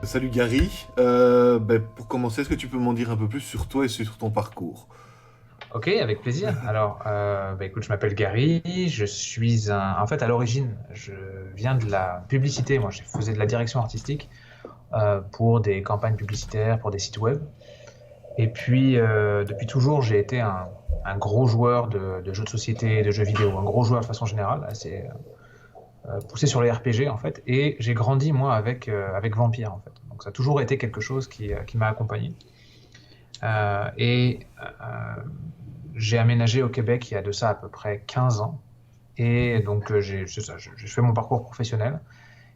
Salut Gary. Pour commencer, est-ce que tu peux m'en dire un peu plus sur toi et sur ton parcours? Ok, avec plaisir. Alors, écoute, je m'appelle Gary. Je suis En fait, à l'origine, je viens de la publicité. Moi, je faisais de la direction artistique pour des campagnes publicitaires, pour des sites web. Et puis, depuis toujours, j'ai été un gros joueur de jeux de société, de jeux vidéo, un gros joueur de façon générale, assez poussé sur les RPG en fait. Et j'ai grandi moi avec Vampire en fait. Donc, ça a toujours été quelque chose qui m'a accompagné. Et j'ai aménagé au Québec il y a de ça à peu près 15 ans. Et donc, c'est ça, j'ai fait mon parcours professionnel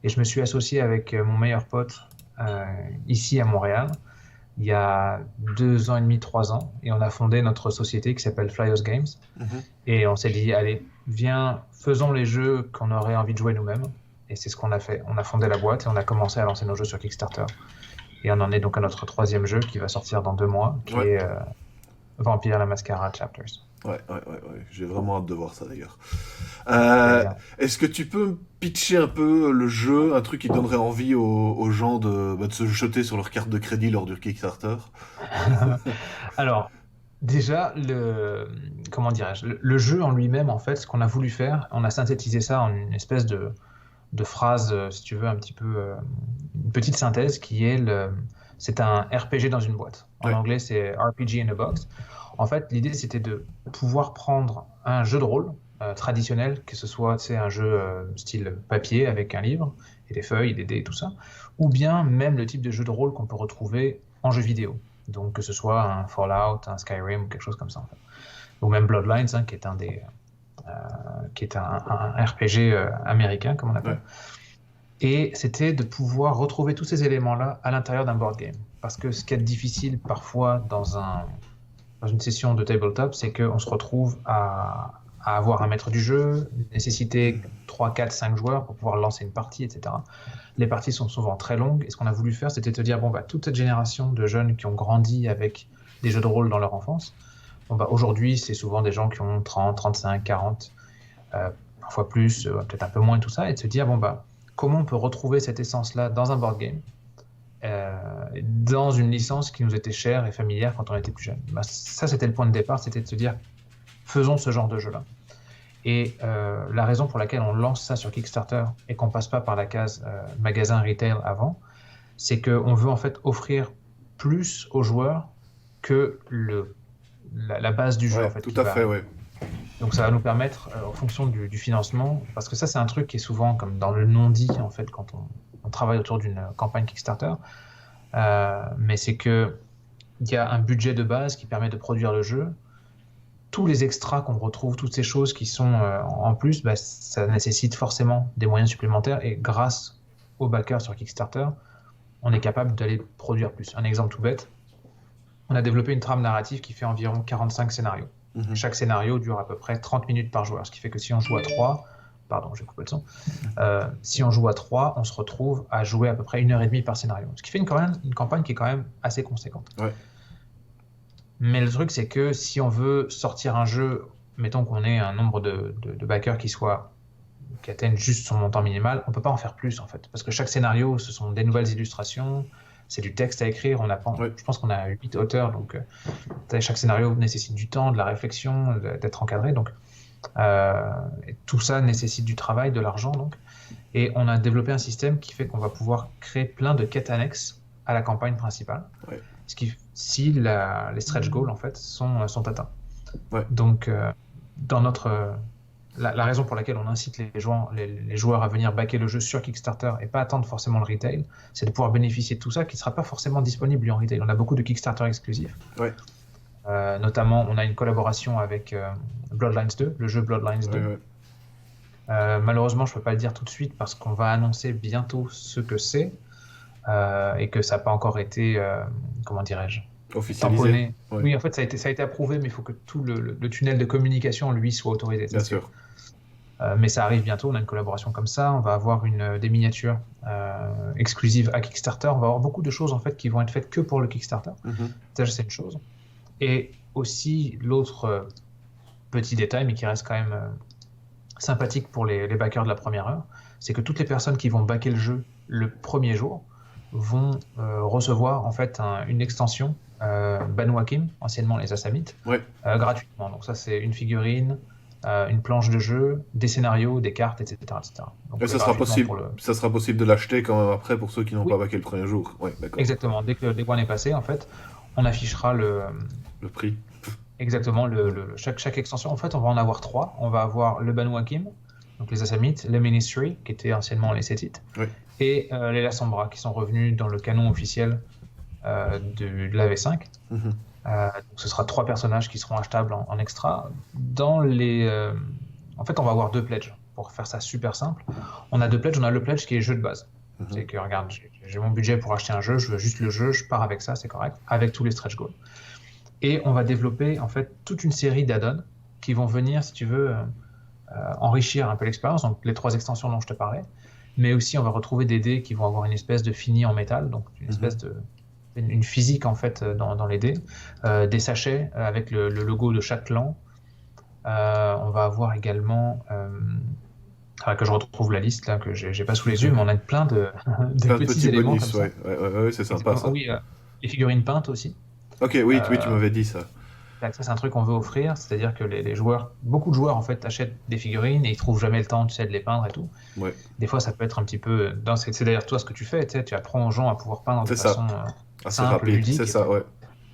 et je me suis associé avec mon meilleur pote ici à Montréal il y a 2 ans et demi, 3 ans. Et on a fondé notre société qui s'appelle Flyos Games. Mhm. Et on s'est dit, allez, viens, faisons les jeux qu'on aurait envie de jouer nous-mêmes. Et c'est ce qu'on a fait. On a fondé la boîte et on a commencé à lancer nos jeux sur Kickstarter. Et on en est donc à notre troisième jeu qui va sortir dans 2 mois, qui Ouais, est Vampire la Masquerade Chapters. ouais. J'ai vraiment hâte de voir ça d'ailleurs. Et, Euh, Est-ce que tu peux me pitcher un peu le jeu, un truc qui donnerait envie aux gens de se jeter sur leur carte de crédit lors du Kickstarter? Alors, déjà, comment dirais-je, le jeu en lui-même, en fait, ce qu'on a voulu faire, on a synthétisé ça en une espèce de phrase, si tu veux, un petit peu, une petite synthèse qui est c'est un RPG dans une boîte. En Ouais. anglais, c'est RPG in a box. En fait, l'idée, c'était de pouvoir prendre un jeu de rôle traditionnel, que ce soit, tu sais, un jeu style papier avec un livre et des feuilles, des dés, tout ça, ou bien même le type de jeu de rôle qu'on peut retrouver en jeu vidéo. Donc, que ce soit un Fallout, un Skyrim ou quelque chose comme ça, en fait. Ou même Bloodlines, hein, qui est un RPG américain, comme on Ouais. appelle. Et c'était de pouvoir retrouver tous ces éléments-là à l'intérieur d'un board game. Parce que ce qui est difficile parfois dans une session de tabletop, c'est qu'on se retrouve à avoir un maître du jeu, nécessiter 3, 4, 5 joueurs pour pouvoir lancer une partie, etc. Les parties sont souvent très longues, et ce qu'on a voulu faire, c'était de dire, bon, bah, toute cette génération de jeunes qui ont grandi avec des jeux de rôle dans leur enfance, bon, bah, aujourd'hui, c'est souvent des gens qui ont 30, 35, 40, parfois plus, peut-être un peu moins, tout ça, et de se dire, bon, bah, comment on peut retrouver cette essence-là dans un board game, dans une licence qui nous était chère et familière quand on était plus jeune. Bah, ça, c'était le point de départ, c'était de se dire, faisons ce genre de jeu-là. Et la raison pour laquelle on lance ça sur Kickstarter et qu'on passe pas par la case magasin retail avant, c'est qu'on veut en fait offrir plus aux joueurs que la base du jeu en Ouais, fait tout qui à va fait, arriver. ouais. Donc ça va nous permettre, en fonction du financement, parce que ça c'est un truc qui est souvent comme dans le non-dit en fait quand on travaille autour d'une campagne Kickstarter, mais c'est que il y a un budget de base qui permet de produire le jeu. Tous les extras qu'on retrouve, toutes ces choses qui sont en plus, bah, ça nécessite forcément des moyens supplémentaires et grâce aux backers sur Kickstarter, on est capable d'aller produire plus. Un exemple tout bête, on a développé une trame narrative qui fait environ 45 scénarios. Mhm. Chaque scénario dure à peu près 30 minutes par joueur, ce qui fait que si on joue à 3, pardon, j'ai coupé le son, si on joue à 3, on se retrouve à jouer à peu près 1 heure et demie par scénario, ce qui fait une campagne qui est quand même assez conséquente. Ouais. Mais le truc, c'est que si on veut sortir un jeu, mettons qu'on ait un nombre de backers qui atteignent juste son montant minimal, on peut pas en faire plus en fait. Parce que chaque scénario, ce sont des nouvelles illustrations, c'est du texte à écrire. Ouais. Je pense qu'on a 8 auteurs, donc chaque scénario nécessite du temps, de la réflexion, d'être encadré. Donc et tout ça nécessite du travail, de l'argent. Donc. Et on a développé un système qui fait qu'on va pouvoir créer plein de quêtes annexes à la campagne principale Ouais. ce qui, si les stretch goals en fait sont atteints. Ouais. Donc, dans la raison pour laquelle on incite les joueurs à venir backer le jeu sur Kickstarter et pas attendre forcément le retail, c'est de pouvoir bénéficier de tout ça qui ne sera pas forcément disponible lui, en retail. On a beaucoup de Kickstarter exclusifs. Ouais. Notamment, on a une collaboration avec Bloodlines 2, le jeu Bloodlines Ouais. 2. Ouais. Malheureusement, je ne peux pas le dire tout de suite parce qu'on va annoncer bientôt ce que c'est et que ça n'a pas encore été, comment dirais-je, Officialisé. tamponné. Ouais. Oui, en fait, ça a été approuvé, mais il faut que tout le tunnel de communication, lui, soit autorisé. Bien sûr. Mais ça arrive bientôt, on a une collaboration comme ça, on va avoir des miniatures exclusives à Kickstarter, on va avoir beaucoup de choses en fait qui vont être faites que pour le Kickstarter. Mhm. Ça, c'est une chose. Et aussi, l'autre petit détail, mais qui reste quand même sympathique pour les backers de la première heure, c'est que toutes les personnes qui vont backer le jeu le premier jour vont recevoir en fait une extension Banu Hakim, anciennement les Assamites, Ouais. gratuitement. Donc ça, c'est une figurine, une planche de jeu, des scénarios, des cartes, etc., etc. Donc Et gratuitement pour le... ça sera possible de l'acheter quand même après pour ceux qui n'ont Oui, pas baqué le premier jour. Ouais, d'accord. exactement. Dès que l'année est passée, en fait, on affichera Le prix. exactement chaque extension. En fait, on va en avoir trois. On va avoir le Banu Hakim, donc les Assamites, le Ministry, qui était anciennement les Sétites, Ouais. et les Lasombra, qui sont revenus dans le canon officiel de la V5. Mhm. Donc ce sera trois personnages qui seront achetables en extra. En fait, on va avoir deux pledges. Pour faire ça super simple, on a deux pledges. On a le pledge qui est jeu de base. Mhm. C'est que, regarde, j'ai mon budget pour acheter un jeu, je veux juste le jeu, je pars avec ça, c'est correct, avec tous les stretch goals. Et on va développer en fait toute une série d'add-ons qui vont venir, si tu veux, enrichir un peu l'expérience, donc les trois extensions dont je te parlais, mais aussi on va retrouver des dés qui vont avoir une espèce de fini en métal, donc une espèce de une physique en fait dans les dés, des sachets avec le logo de chaque clan. On va avoir également que je retrouve la liste là que j'ai pas sous les yeux, mais on a plein de, Plein de petits petits éléments bonus, comme ça. ouais, c'est sympa ça. Oui, les figurines peintes aussi. Ok, oui, tu m'avais dit ça. Ça, c'est un truc qu'on veut offrir, c'est-à-dire que les joueurs, beaucoup de joueurs en fait achètent des figurines et ils trouvent jamais le temps, tu sais, de les peindre et tout. Ouais. Des fois, ça peut être un petit peu. C'est d'ailleurs toi ce que tu fais, tu sais, tu apprends aux gens à pouvoir peindre de C'est ça. façon Assez simple, rapide, ludique. c'est ça, ouais.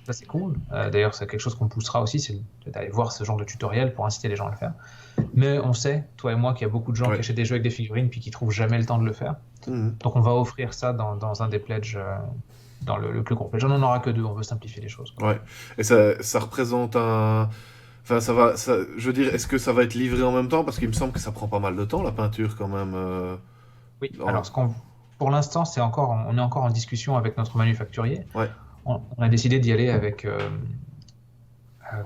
Ça, c'est cool. D'ailleurs, c'est quelque chose qu'on poussera aussi, c'est d'aller voir ce genre de tutoriel pour inciter les gens à le faire. Mais on sait, toi et moi, qu'il y a beaucoup de gens qui achètent des jeux avec des figurines puis qui trouvent jamais le temps de le faire. Donc, on va offrir ça dans un des pledges, dans le plus gros pledge. On n'en aura que deux, on veut simplifier les choses. Ouais. Et ça représente un. Enfin, je veux dire, est-ce que ça va être livré en même temps? Parce qu'il me semble que ça prend pas mal de temps, la peinture, quand même. Oui, alors pour l'instant, on est encore en discussion avec notre manufacturier. Ouais. On a décidé d'y aller avec,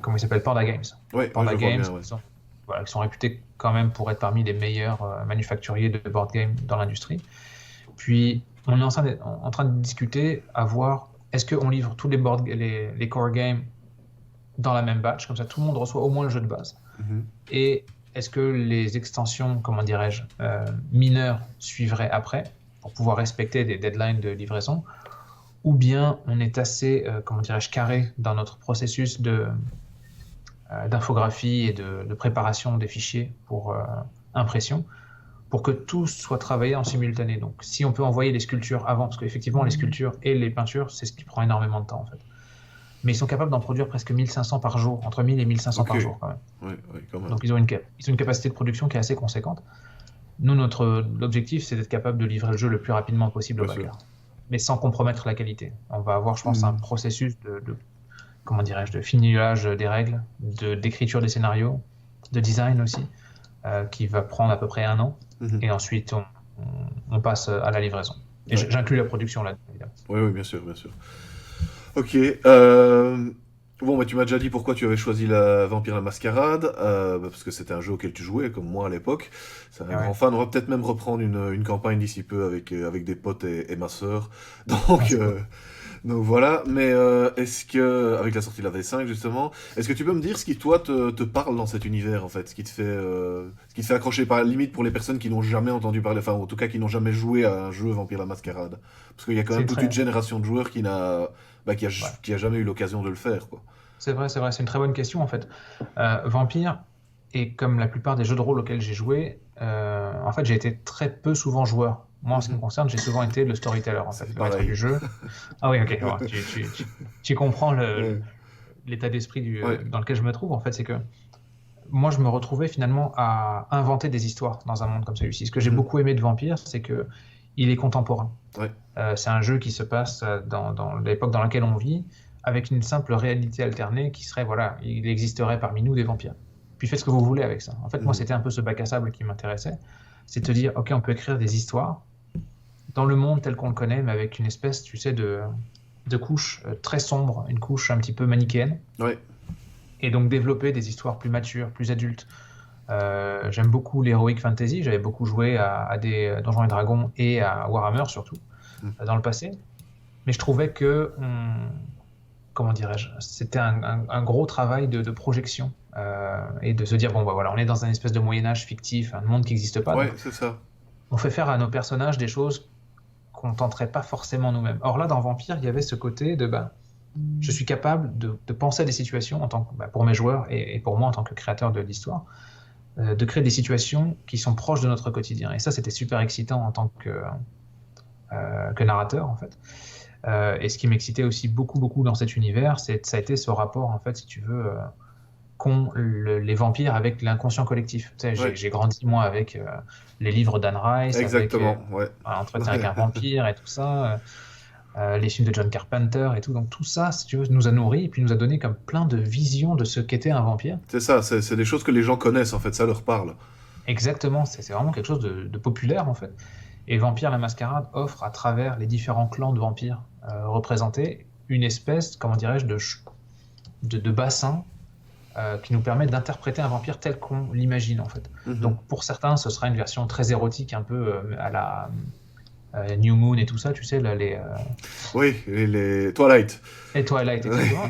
comment il s'appelle, Panda Games. Ouais, Panda Games, bien, ouais. Qui sont réputés quand même pour être parmi les meilleurs manufacturiers de board game dans l'industrie. Puis, on est en train de discuter à voir, est-ce qu'on livre tous les core games dans la même batch, comme ça tout le monde reçoit au moins le jeu de base. Et est-ce que les extensions, comment dirais-je, mineures suivraient après pour pouvoir respecter des deadlines de livraison, ou bien on est assez, comment dirais-je, carré dans notre processus d'infographie et de préparation des fichiers pour impression, pour que tout soit travaillé en simultané. Donc si on peut envoyer les sculptures avant, parce qu'effectivement les sculptures et les peintures, c'est ce qui prend énormément de temps en fait. Mais ils sont capables d'en produire presque 1500 par jour, entre 1000 et 1500 par jour quand même. Ouais, quand même. Donc ils ont une capacité de production qui est assez conséquente. Nous, l'objectif, c'est d'être capable de livrer le jeu le plus rapidement possible au backer, mais sans compromettre la qualité. On va avoir, je pense, un processus comment dirais-je, de finissage des règles, d'écriture des scénarios, de design aussi, qui va prendre à peu près 1 an. Et ensuite, on passe à la livraison. Et j'inclus la production là, évidemment. Oui, bien sûr, bien sûr. Ok. Bon, bah, tu m'as déjà dit pourquoi tu avais choisi la Vampire la Mascarade, parce que c'était un jeu auquel tu jouais, comme moi à l'époque. C'est un grand fan. On va peut-être même reprendre une campagne d'ici peu avec des potes et ma sœur. Donc voilà. Mais est-ce que, avec la sortie de la V5 justement, est-ce que tu peux me dire ce qui toi te parle dans cet univers en fait, ce qui te fait accrocher, par la limite pour les personnes qui n'ont jamais entendu parler, enfin en tout cas qui n'ont jamais joué à un jeu Vampire la Mascarade, parce qu'il y a quand même toute une génération de joueurs qui a jamais eu l'occasion de le faire, quoi. C'est vrai, c'est une très bonne question en fait. Vampire, et comme la plupart des jeux de rôle auxquels j'ai joué, en fait j'ai été très peu souvent joueur. Moi en ce qui me concerne, j'ai souvent été le storyteller en fait, le maître du jeu. Ah oui, ok, ouais, tu comprends l'état d'esprit dans lequel je me trouve en fait, c'est que moi je me retrouvais finalement à inventer des histoires dans un monde comme celui-ci. Ce que j'ai beaucoup aimé de Vampire, c'est que il est contemporain. C'est un jeu qui se passe dans l'époque dans laquelle on vit, avec une simple réalité alternée qui serait, voilà, il existerait parmi nous des vampires. Puis faites ce que vous voulez avec ça. En fait, moi, c'était un peu ce bac à sable qui m'intéressait. C'est de te dire, ok, on peut écrire des histoires dans le monde tel qu'on le connaît, mais avec une espèce, tu sais, de couche très sombre, une couche un petit peu manichéenne. Et donc développer des histoires plus matures, plus adultes. J'aime beaucoup l'heroic fantasy. J'avais beaucoup joué à des Donjons et Dragons et à Warhammer surtout dans le passé. Mais je trouvais que comment dirais-je, c'était un gros travail de projection et de se dire bon bah voilà, on est dans un espèce de Moyen Âge fictif, un monde qui n'existe pas. Ouais, c'est ça. On fait faire à nos personnages des choses qu'on tenterait pas forcément nous-mêmes. Or là, dans Vampire, il y avait ce côté de je suis capable de penser à des situations pour mes joueurs et pour moi en tant que créateur de l'histoire, de créer des situations qui sont proches de notre quotidien. Et ça, c'était super excitant en tant que narrateur, en fait. Et ce qui m'excitait aussi beaucoup, beaucoup dans cet univers, ça a été ce rapport, en fait, si tu veux, qu'ont les vampires avec l'inconscient collectif. Tu sais, j'ai grandi, moi, avec les livres d'Anne Rice, Exactement, avec Entretien avec un vampire et tout ça, les films de John Carpenter et tout. Donc tout ça, si tu veux, nous a nourris et puis nous a donné comme plein de visions de ce qu'était un vampire. C'est ça, c'est des choses que les gens connaissent, en fait, ça leur parle. Exactement, c'est vraiment quelque chose de populaire, en fait. Et Vampire la Mascarade offre, à travers les différents clans de vampires représentés, une espèce, comment dirais-je, de bassin qui nous permet d'interpréter un vampire tel qu'on l'imagine, en fait. Donc pour certains, ce sera une version très érotique, un peu à la New Moon et tout ça, tu sais, là, Oui, les Twilight. Les Twilight, exactement.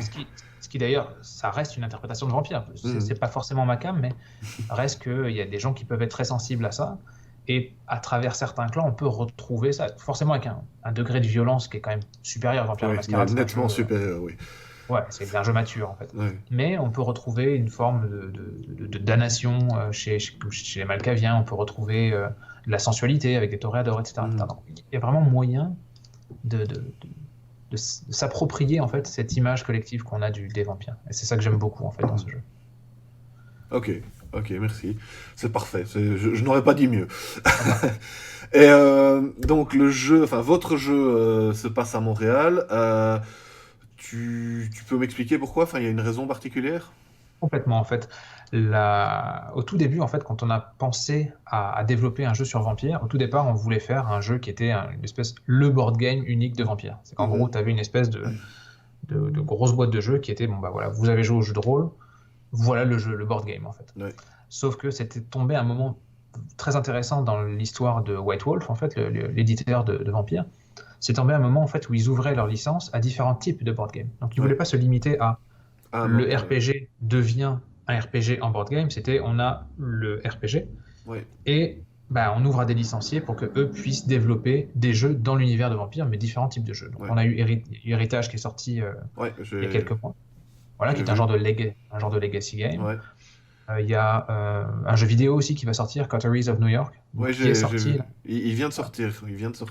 Ce qui d'ailleurs, ça reste une interprétation de vampire. C'est pas forcément ma came, mais reste qu'il y a des gens qui peuvent être très sensibles à ça. Et à travers certains clans, on peut retrouver ça, forcément avec un degré de violence qui est quand même supérieur à Vampire la Mascarade. Nettement supérieur, oui. Ouais, c'est un jeu mature, en fait. Ouais. Mais on peut retrouver une forme de damnation chez les Malkaviens, on peut retrouver de la sensualité avec des toréadors, etc. Donc, il y a vraiment moyen de s'approprier, en fait, cette image collective qu'on a des vampires. Et c'est ça que j'aime beaucoup, en fait, dans ce jeu. Ok, merci. C'est parfait. Je n'aurais pas dit mieux. Et donc votre jeu se passe à Montréal. Tu peux m'expliquer pourquoi? Enfin, il y a une raison particulière? Complètement, en fait. Au tout début, en fait, quand on a pensé à développer un jeu sur Vampire, au tout départ, on voulait faire un jeu qui était une espèce, le board game unique de Vampire. C'est qu'en gros, tu avais une espèce de grosse boîte de jeu qui était, voilà, vous avez joué au jeu de rôle, voilà le jeu, le board game, en fait. Ouais. Sauf que c'était tombé à un moment très intéressant dans l'histoire de White Wolf, en fait, l'éditeur de Vampire. C'est tombé à un moment, en fait, où ils ouvraient leur licence à différents types de board game. Donc, ils voulaient pas se limiter à le RPG devient un RPG en board game. C'était, on a le RPG et on ouvre à des licenciés pour que eux puissent développer des jeux dans l'univers de Vampire, mais différents types de jeux. Donc, on a eu Héritage qui est sorti il y a quelques mois. Voilà, qui est un genre de legacy game. Il y a un jeu vidéo aussi qui va sortir, Coteries of New York, qui est sorti. Il vient de sortir.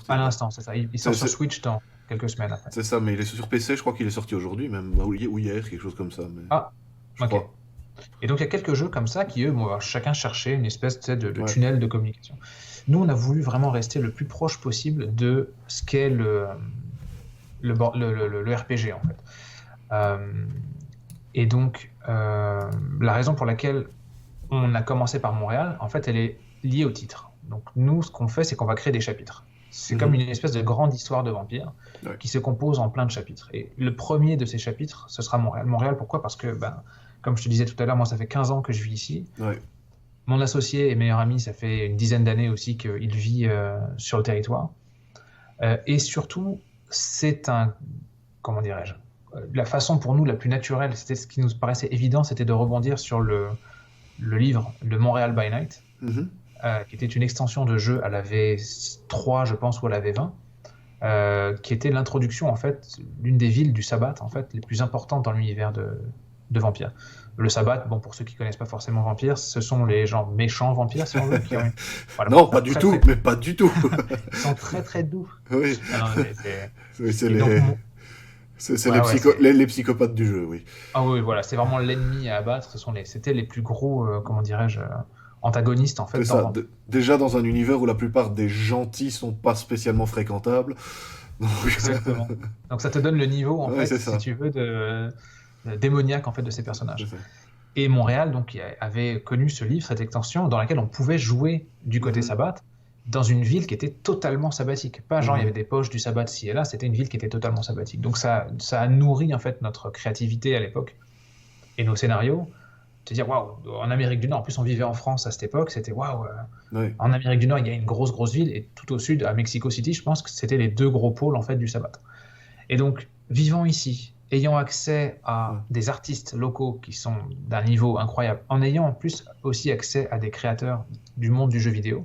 À l'instant, c'est ça. Il sort sur Switch dans quelques semaines après. C'est ça, mais il est sur PC, je crois qu'il est sorti aujourd'hui, même, ou hier, quelque chose comme ça. Mais... je crois. Et donc il y a quelques jeux comme ça qui, eux, chacun cherchait une espèce de tunnel de communication. Nous, on a voulu vraiment rester le plus proche possible de ce qu'est le RPG, en fait. Et donc, la raison pour laquelle on a commencé par Montréal, en fait, elle est liée au titre. Donc, nous, ce qu'on fait, c'est qu'on va créer des chapitres. C'est comme une espèce de grande histoire de vampire qui se compose en plein de chapitres. Et le premier de ces chapitres, ce sera Montréal. Montréal, pourquoi? Parce que, comme je te disais tout à l'heure, moi, ça fait 15 ans que je vis ici. Mon associé et meilleur ami, ça fait une dizaine d'années aussi qu'il vit sur le territoire. Et surtout, c'est comment dirais-je, la façon pour nous la plus naturelle, c'était ce qui nous paraissait évident, c'était de rebondir sur le livre de Montréal by Night, qui était une extension de jeu à la V3, je pense, ou à la V20, qui était l'introduction, en fait, l'une des villes du Sabbat, en fait, les plus importantes dans l'univers de Vampire. Le Sabbat, pour ceux qui connaissent pas forcément Vampire, ce sont les gens méchants vampires, si on veut. Voilà, non, pas du tout, mais pas du tout. Ils sont très très doux. Oui. C'est les psychopathes du jeu, oui. Ah oui, voilà, c'est vraiment l'ennemi à abattre. C'était les plus gros, comment dirais-je, antagonistes, en fait. C'est ça. Déjà dans un univers où la plupart des gentils sont pas spécialement fréquentables. Donc... Exactement. Donc ça te donne le niveau, en fait, si tu veux, démoniaque, en fait, de ces personnages. Et Montréal, donc, avait connu ce livre, cette extension, dans laquelle on pouvait jouer du côté sabbat, dans une ville qui était totalement sabbatique. Pas genre, il y avait des poches du sabbat ci et là, c'était une ville qui était totalement sabbatique. Donc ça a nourri, en fait, notre créativité à l'époque et nos scénarios. Te dire, waouh, en Amérique du Nord, en plus on vivait en France à cette époque, c'était waouh, en Amérique du Nord, il y a une grosse ville, et tout au sud, à Mexico City, je pense que c'était les deux gros pôles, en fait, du sabbat. Et donc, vivant ici, ayant accès à des artistes locaux qui sont d'un niveau incroyable, en ayant en plus aussi accès à des créateurs du monde du jeu vidéo.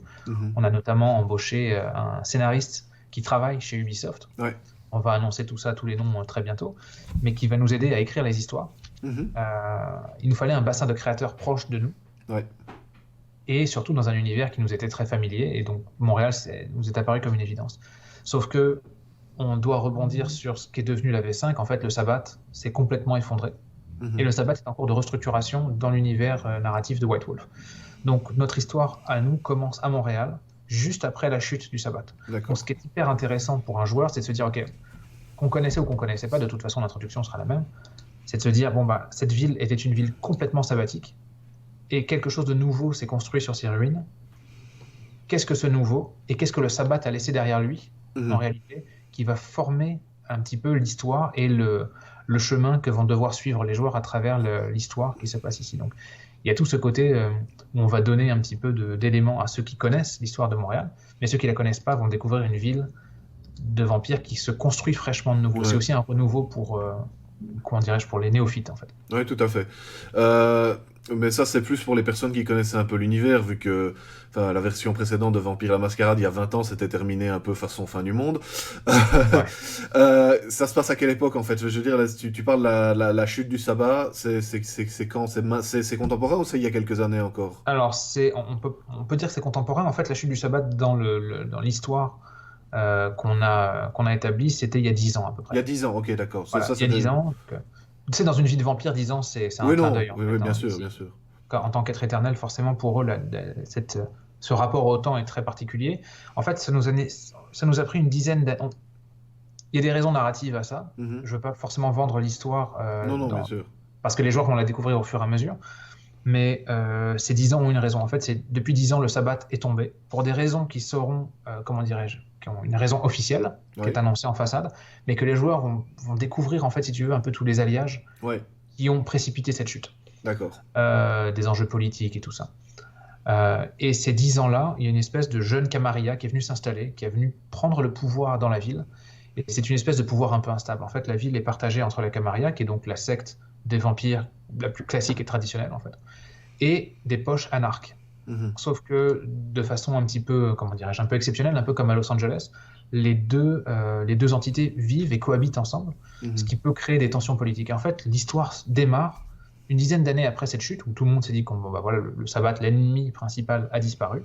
On a notamment embauché un scénariste qui travaille chez Ubisoft. Ouais. On va annoncer tout ça, tous les noms très bientôt, mais qui va nous aider à écrire les histoires. Il nous fallait un bassin de créateurs proche de nous. Ouais. Et surtout dans un univers qui nous était très familier, et donc Montréal nous est apparu comme une évidence. Sauf que on doit rebondir sur ce qui est devenu la V5. En fait, le Sabbat s'est complètement effondré, et le Sabbat est en cours de restructuration dans l'univers narratif de White Wolf. Donc notre histoire à nous commence à Montréal, juste après la chute du Sabbat. Donc ce qui est hyper intéressant pour un joueur, c'est de se dire, ok, qu'on connaissait ou qu'on connaissait pas, de toute façon l'introduction sera la même, c'est de se dire, bon bah cette ville était une ville complètement sabbatique, et quelque chose de nouveau s'est construit sur ces ruines. Qu'est-ce que ce nouveau, et qu'est-ce que le Sabbat a laissé derrière lui, en réalité, qui va former un petit peu l'histoire et le chemin que vont devoir suivre les joueurs à travers l'histoire qui se passe ici. Donc il y a tout ce côté où on va donner un petit peu d'éléments à ceux qui connaissent l'histoire de Montréal, mais ceux qui la connaissent pas vont découvrir une ville de vampires qui se construit fraîchement de nouveau. C'est aussi un renouveau pour, comment dirais-je, pour les néophytes en fait. Oui, tout à fait. Mais ça, c'est plus pour les personnes qui connaissaient un peu l'univers, vu que la version précédente de Vampire la Mascarade, il y a 20 ans, c'était terminé un peu façon fin du monde. Ça se passe à quelle époque, en fait? Je veux dire, là, tu parles de la chute du sabbat, c'est quand? C'est contemporain ou c'est il y a quelques années encore? Alors, on peut dire que c'est contemporain. En fait, la chute du sabbat dans l'histoire qu'on a établie, c'était il y a 10 ans à peu près. Il y a 10 ans, ok, d'accord. Voilà, il y a 10 ans. Tu sais, dans une vie de vampire, 10 ans, c'est un clin d'œil. Oui, bien sûr, bien sûr. En tant qu'être éternel, forcément, pour eux, ce rapport au temps est très particulier. En fait, ça nous a pris une dizaine d'années. Il y a des raisons narratives à ça. Je ne veux pas forcément vendre l'histoire non, bien sûr. Parce que les joueurs vont la découvrir au fur et à mesure. Mais ces 10 ans ont une raison. En fait, depuis 10 ans, le sabbat est tombé pour des raisons qui seront, comment dirais-je, qui ont une raison officielle, qui est annoncée en façade, mais que les joueurs vont découvrir, en fait, si tu veux, un peu tous les alliages qui ont précipité cette chute. D'accord. Des enjeux politiques et tout ça. Et ces 10 ans-là, il y a une espèce de jeune Camarilla qui est venu s'installer, qui est venu prendre le pouvoir dans la ville. Et c'est une espèce de pouvoir un peu instable. En fait, la ville est partagée entre la Camarilla, qui est donc la secte des vampires la plus classique et traditionnelle, en fait, et des poches anarques. Sauf que de façon un petit peu, comment dirais-je, un peu exceptionnelle, un peu comme à Los Angeles, les deux entités vivent et cohabitent ensemble, ce qui peut créer des tensions politiques. Et en fait, l'histoire démarre une dizaine d'années après cette chute, où tout le monde s'est dit que voilà, le sabbat, l'ennemi principal, a disparu,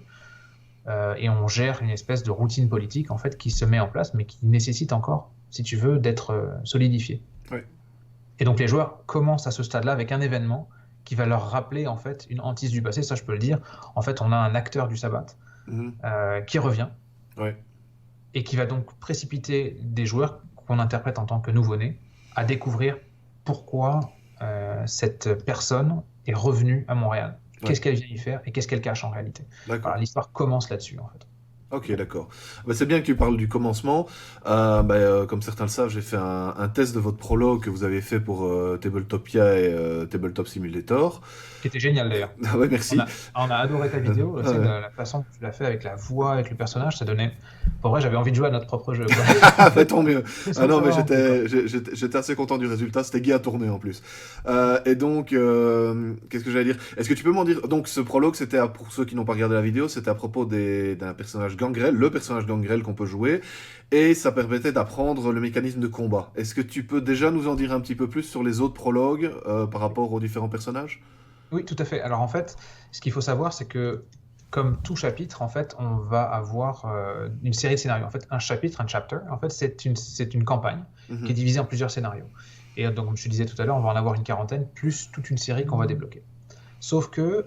et on gère une espèce de routine politique en fait qui se met en place, mais qui nécessite encore, si tu veux, d'être solidifiée. Et donc les joueurs commencent à ce stade-là avec un événement qui va leur rappeler en fait une hantise du passé, ça je peux le dire. En fait, on a un acteur du sabbat qui revient et qui va donc précipiter des joueurs qu'on interprète en tant que nouveau-nés à découvrir pourquoi cette personne est revenue à Montréal. Qu'est-ce qu'elle vient y faire et qu'est-ce qu'elle cache en réalité. Voilà, l'histoire commence là-dessus en fait. Ok, d'accord. C'est bien que tu parles du commencement. Comme certains le savent, j'ai fait un test de votre prologue que vous avez fait pour Tabletopia et Tabletop Simulator. Qui était génial d'ailleurs. Ouais, merci. On a adoré ta vidéo. La façon dont tu l'as fait avec la voix, avec le personnage, ça donnait. Pour vrai, j'avais envie de jouer à notre propre jeu. Tant mieux. Non, mais j'étais assez content du résultat. C'était gai à tourner en plus. Et donc, qu'est-ce que j'allais dire? Est-ce que tu peux m'en dire? Donc, ce prologue, c'était pour ceux qui n'ont pas regardé la vidéo, c'était à propos d'un personnage Gangrel, le personnage Gangrel qu'on peut jouer, et ça permettait d'apprendre le mécanisme de combat. Est-ce que tu peux déjà nous en dire un petit peu plus sur les autres prologues par rapport aux différents personnages? Oui, tout à fait. Alors en fait, ce qu'il faut savoir, c'est que comme tout chapitre, en fait, on va avoir une série de scénarios. En fait, un chapitre, un chapter, en fait, c'est une campagne qui est divisée en plusieurs scénarios. Et donc, comme je te disais tout à l'heure, on va en avoir une quarantaine, plus toute une série qu'on va débloquer. Sauf que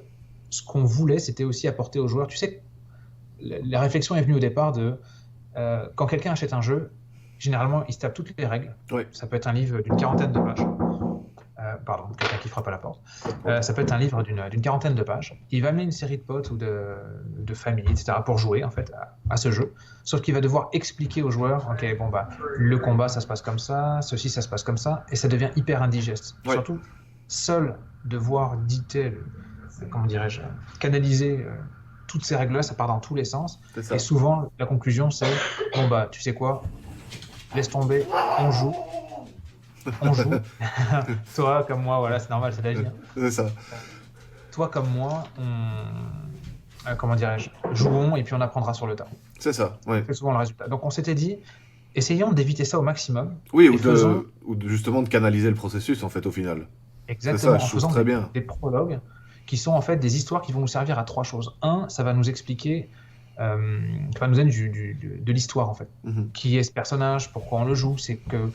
ce qu'on voulait, c'était aussi apporter aux joueurs, tu sais, la réflexion est venue au départ de quand quelqu'un achète un jeu, généralement, il se tape toutes les règles. Ça peut être un livre d'une quarantaine de pages. Pardon, quelqu'un qui frappe à la porte. Ça peut être un livre d'une quarantaine de pages. Il va amener une série de potes ou de familles, etc., pour jouer en fait à ce jeu. Sauf qu'il va devoir expliquer aux joueurs, ok, bon bah le combat ça se passe comme ça, ceci ça se passe comme ça, et ça devient hyper indigeste. Surtout seul devoir dicter, comment dirais-je, canaliser toutes ces règles-là, ça part dans tous les sens. Et souvent la conclusion c'est, bon bah tu sais quoi, laisse tomber, on joue. On joue. Toi comme moi, voilà, c'est normal, c'est la vie. C'est ça. Toi comme moi, comment dirais-je, jouons et puis on apprendra sur le tas. C'est ça, ouais. C'est souvent le résultat. Donc on s'était dit, essayons d'éviter ça au maximum. Oui, et faisons justement de canaliser le processus, en fait, au final. C'est ça, exactement je en trouve faisant très bien. des prologues qui sont en fait des histoires qui vont nous servir à trois choses. Un, ça va nous expliquer, ça va nous donner de l'histoire en fait. Mhm. Qui est ce personnage, pourquoi on le joue, c'est que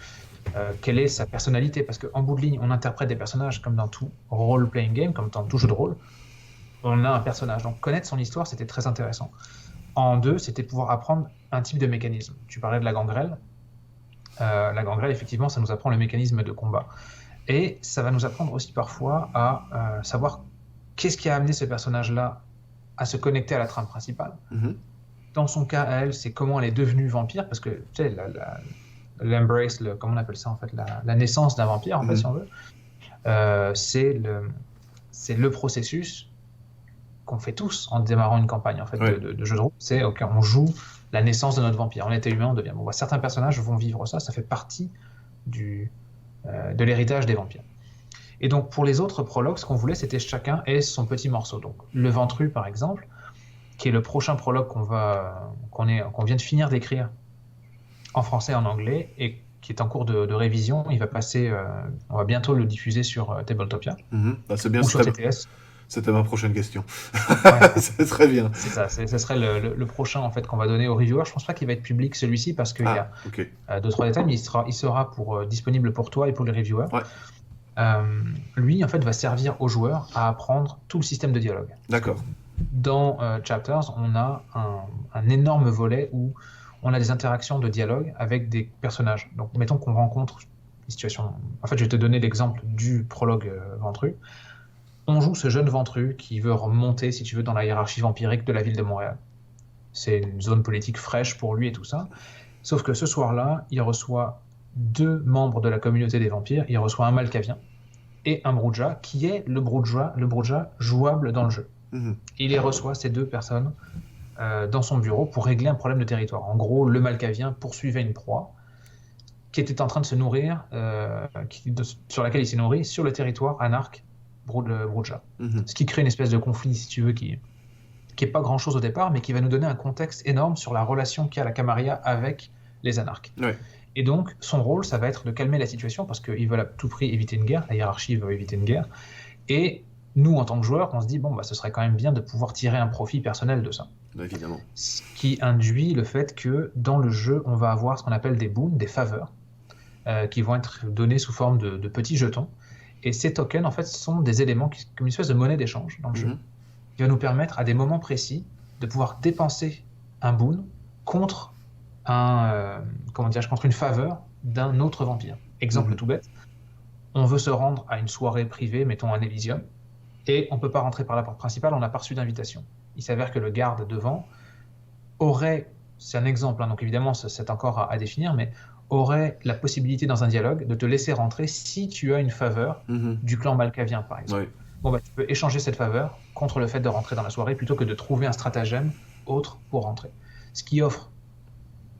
quelle est sa personnalité, parce qu'en bout de ligne, on interprète des personnages comme dans tout role-playing game, comme dans tout jeu de rôle. On a un personnage, donc connaître son histoire, c'était très intéressant. En deux, c'était pouvoir apprendre un type de mécanisme. Tu parlais de la gangrel. La gangrel, effectivement, ça nous apprend le mécanisme de combat. Et ça va nous apprendre aussi parfois à savoir qu'est-ce qui a amené ce personnage-là à se connecter à la trame principale. Mhm. Dans son cas, elle, c'est comment elle est devenue vampire, parce que tu sais, l'embrace, comment on appelle ça en fait, la naissance d'un vampire, en fait, si on veut, c'est le processus qu'on fait tous en démarrant une campagne en fait, de jeu de rôle. C'est OK, on joue la naissance de notre vampire. On était humain, on devient. Bon, certains personnages vont vivre ça, ça fait partie de l'héritage des vampires. Et donc pour les autres prologues, ce qu'on voulait, c'était chacun ait son petit morceau. Donc le Ventru, par exemple, qui est le prochain prologue qu'on vient de finir d'écrire en français et en anglais, et qui est en cours de révision. Il va passer, on va bientôt le diffuser sur Tabletopia. C'est bien, ou sur TTS. C'était ma prochaine question. Ouais. C'est très bien. C'est ça, ce serait le prochain en fait qu'on va donner aux reviewers. Je pense pas qu'il va être public celui-ci parce qu'il y a 2-3 détails, mais il sera disponible pour toi et pour les reviewers. Ouais. Lui en fait va servir aux joueurs à apprendre tout le système de dialogue. D'accord. Dans Chapters, on a un énorme volet où on a des interactions de dialogue avec des personnages. Donc mettons qu'on rencontre une situation. En fait, je vais te donner l'exemple du prologue Ventru. On joue ce jeune Ventru qui veut remonter, si tu veux, dans la hiérarchie vampirique de la ville de Montréal. C'est une zone politique fraîche pour lui et tout ça. Sauf que ce soir-là, il reçoit 2 membres de la communauté des vampires. Il reçoit un Malkavien et un Broodja, qui est le Broodja jouable dans le jeu. Mm-hmm. Il les reçoit, ces 2 personnes, dans son bureau pour régler un problème de territoire. En gros, le Malkavien poursuivait une proie qui était en train de se nourrir, sur laquelle il s'est nourri, sur le territoire anarque Broodja. Mm-hmm. Ce qui crée une espèce de conflit, si tu veux, qui est pas grand-chose au départ, mais qui va nous donner un contexte énorme sur la relation qu'a la Camarilla avec les anarques. Ouais. Et donc, son rôle, ça va être de calmer la situation, parce qu'ils veulent à tout prix éviter une guerre, la hiérarchie veut éviter une guerre, et nous, en tant que joueurs, on se dit, ce serait quand même bien de pouvoir tirer un profit personnel de ça. Évidemment. Ce qui induit le fait que, dans le jeu, on va avoir ce qu'on appelle des boons, des faveurs, qui vont être donnés sous forme de petits jetons. Et ces tokens, en fait, sont des éléments comme une espèce de monnaie d'échange dans le jeu, qui va nous permettre, à des moments précis, de pouvoir dépenser un boon contre contre une faveur d'un autre vampire. Exemple tout bête, on veut se rendre à une soirée privée, mettons un Elysium, et on ne peut pas rentrer par la porte principale, on n'a pas reçu d'invitation. Il s'avère que le garde devant aurait, c'est un exemple, donc évidemment c'est encore à définir, mais aurait la possibilité dans un dialogue de te laisser rentrer si tu as une faveur du clan Malkavien, par exemple. Ouais. Tu peux échanger cette faveur contre le fait de rentrer dans la soirée plutôt que de trouver un stratagème autre pour rentrer. Ce qui offre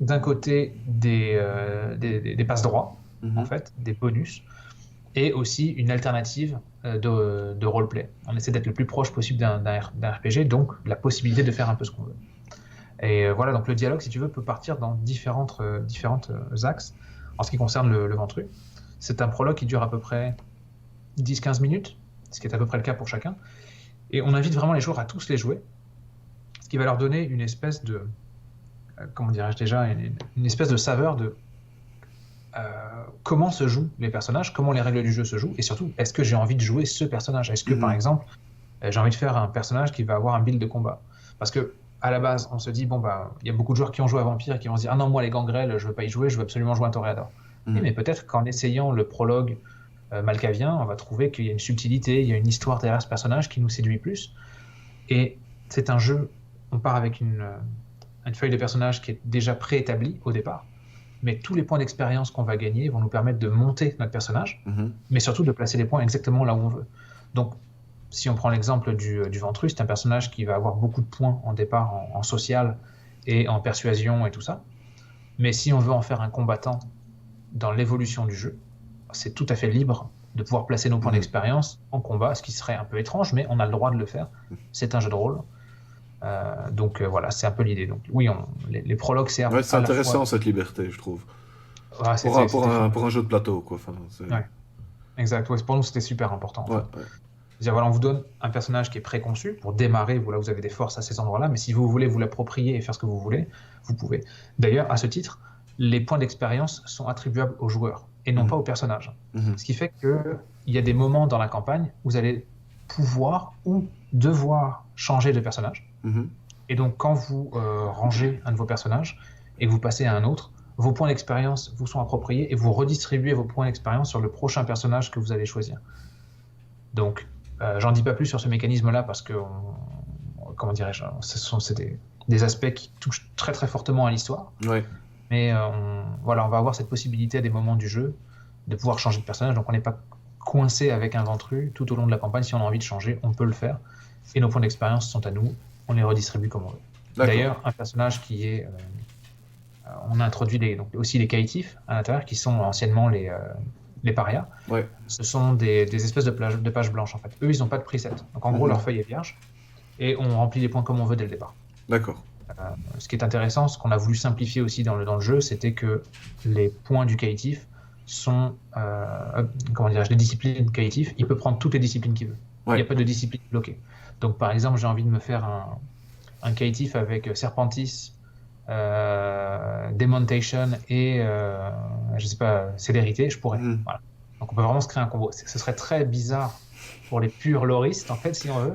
d'un côté des passe-droits, en fait, des bonus, et aussi une alternative de roleplay. On essaie d'être le plus proche possible d'un RPG, donc la possibilité de faire un peu ce qu'on veut. Et voilà, donc le dialogue, si tu veux, peut partir dans différentes axes. En ce qui concerne le Ventru, c'est un prologue qui dure à peu près 10-15 minutes, ce qui est à peu près le cas pour chacun. Et on invite vraiment les joueurs à tous les jouer, ce qui va leur donner une espèce de... comment dirais-je déjà, une espèce de saveur de comment se jouent les personnages, comment les règles du jeu se jouent, et surtout, est-ce que j'ai envie de jouer ce personnage ? Est-ce que, par exemple, j'ai envie de faire un personnage qui va avoir un build de combat ? Parce que à la base, on se dit, il y a beaucoup de joueurs qui ont joué à Vampire et qui vont se dire, ah non, moi les gangrels, je veux pas y jouer, je veux absolument jouer à un Toréador. Mais peut-être qu'en essayant le prologue Malkavien, on va trouver qu'il y a une subtilité, il y a une histoire derrière ce personnage qui nous séduit plus. Et c'est un jeu, on part avec une feuille de personnage qui est déjà préétablie au départ, mais tous les points d'expérience qu'on va gagner vont nous permettre de monter notre personnage, mais surtout de placer les points exactement là où on veut. Donc, si on prend l'exemple du Ventru, c'est un personnage qui va avoir beaucoup de points en départ en social et en persuasion et tout ça. Mais si on veut en faire un combattant dans l'évolution du jeu, c'est tout à fait libre de pouvoir placer nos points d'expérience en combat, ce qui serait un peu étrange, mais on a le droit de le faire. C'est un jeu de rôle. Voilà, c'est un peu l'idée. Donc oui, les prologues servent Ouais, c'est à la intéressant fois. cette liberté, je trouve. Ah, c'était Pour un jeu de plateau, quoi. Enfin, ouais, exact. Ouais, pour nous, c'était super important en ouais, fait. ouais. C'est-à-dire, voilà, on vous donne un personnage qui est préconçu pour démarrer. Voilà, vous avez des forces à ces endroits-là, mais si vous voulez vous l'approprier et faire ce que vous voulez, vous pouvez. D'ailleurs, à ce titre, les points d'expérience sont attribuables aux joueurs et non Mhm. pas aux personnages. Mhm. Ce qui fait qu'il y a des moments dans la campagne où vous allez pouvoir ou devoir changer de personnage. Mhm. Et donc, quand vous rangez un de vos personnages et que vous passez à un autre, vos points d'expérience vous sont appropriés et vous redistribuez vos points d'expérience sur le prochain personnage que vous allez choisir. Donc, j'en dis pas plus sur ce mécanisme-là parce que, comment dirais-je, c'est des aspects qui touchent très très fortement à l'histoire. Ouais. Mais voilà, on va avoir cette possibilité à des moments du jeu de pouvoir changer de personnage. Donc, on n'est pas coincé avec un Ventru tout au long de la campagne. Si on a envie de changer, on peut le faire. Et nos points d'expérience sont à nous. On les redistribue comme on veut. D'accord. D'ailleurs, un personnage qui est. On a introduit donc aussi les caïtifs à l'intérieur, qui sont anciennement les parias. Ouais. Ce sont des espèces de pages blanches, en fait. Eux, ils n'ont pas de preset. Donc, en gros, leur feuille est vierge. Et on remplit les points comme on veut dès le départ. D'accord. Ce qui est intéressant, ce qu'on a voulu simplifier aussi dans le jeu, c'était que les points du caïtif sont, comment dirais-je, les disciplines caïtifs. Il peut prendre toutes les disciplines qu'il veut. Ouais. Il n'y a pas de discipline bloquée. Donc, par exemple, j'ai envie de me faire un caïtif avec Serpentis, Demontation et, je sais pas, Célérité, je pourrais. Voilà. Donc, on peut vraiment se créer un combo. Ce serait très bizarre pour les purs loristes, en fait, si on veut.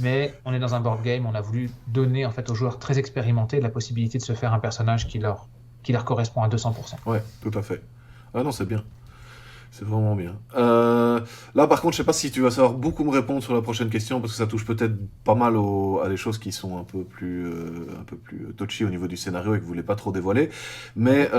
Mais on est dans un board game, on a voulu donner en fait aux joueurs très expérimentés la possibilité de se faire un personnage qui leur correspond à 200%. Ouais, tout à fait. Ah non, c'est bien. C'est vraiment bien. Là, par contre, je sais pas si tu vas savoir beaucoup me répondre sur la prochaine question, parce que ça touche peut-être pas mal à des choses qui sont un peu plus touchy au niveau du scénario et que vous voulez pas trop dévoiler. Mais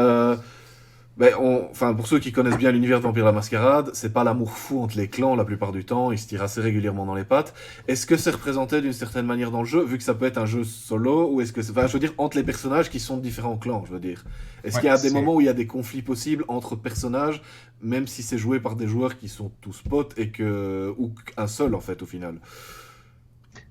pour ceux qui connaissent bien l'univers de Vampire la Mascarade, c'est pas l'amour fou entre les clans la plupart du temps, ils se tirent assez régulièrement dans les pattes. Est-ce que c'est représenté d'une certaine manière dans le jeu, vu que ça peut être un jeu solo, ou est-ce que je veux dire, entre les personnages qui sont de différents clans, je veux dire. Est-ce qu'il y a des moments où il y a des conflits possibles entre personnages, même si c'est joué par des joueurs qui sont tous potes, ou qu'un seul, en fait, au final?